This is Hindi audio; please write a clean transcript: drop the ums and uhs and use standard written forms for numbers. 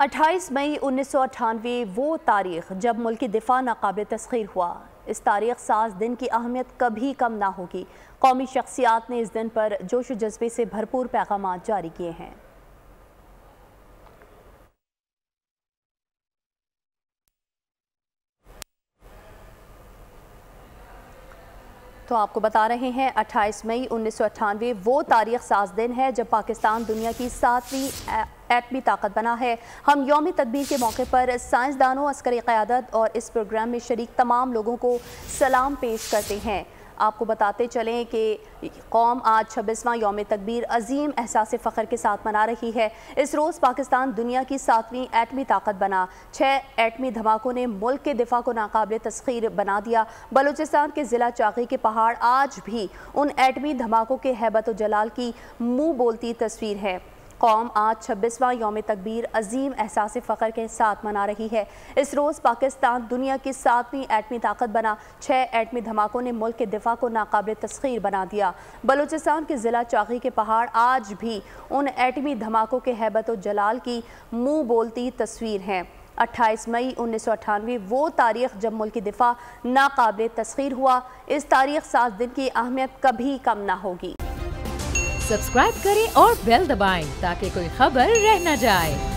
28 मई 1998 वो तारीख जब मुल्की दिफा नाकाबिल तस्खीर हुआ। इस तारीख साज दिन की अहमियत कभी कम ना होगी। कौमी शख्सियात ने इस दिन पर जोश व जज्बे से भरपूर पैगाम जारी किए हैं। तो आपको बता रहे हैं 28 मई 1998 वो तारीख साज दिन है जब पाकिस्तान दुनिया की 7वीं एटमी ताकत बना है। हम यौम तकबीर के मौके पर साइंसदानों, अस्करी क़यादत और इस प्रोग्राम में शरीक तमाम लोगों को सलाम पेश करते हैं। आपको बताते चलें कि कौम आज 26वां यौम तकबीर अजीम एहसास फ़ख्र के साथ मना रही है। इस रोज़ पाकिस्तान दुनिया की 7वीं एटमी ताकत बना। 6 एटमी धमाकों ने मुल्क के दिफा को नाकाबिल तस्खीर बना दिया। बलूचिस्तान के ज़िला चाकी के पहाड़ आज भी उन एटमी धमाकों के हैबत व जलाल की मुँह बोलती तस्वीर है। कौम आज 26वां यौम तकबीर अजीम एहसास फ़ख्र के साथ मना रही है। इस रोज़ पाकिस्तान दुनिया की 7वीं एटमी ताकत बना। 6 एटमी धमाकों ने मुल्क के दिफा को नाकाबिल तस्खीर बना दिया। बलूचिस्तान के ज़िला चाकी के पहाड़ आज भी उन एटमी धमाकों के हैबत व जलाल की मुँह बोलती तस्वीर हैं। 28 मई 1998 वो तारीख जब मुल्क की दिफा नाकाबिल तस्खीर हुआ। इस तारीख साज दिन की अहमियत कभी कम ना होगी। सब्सक्राइब करें और बेल दबाएं ताकि कोई खबर रह न जाए।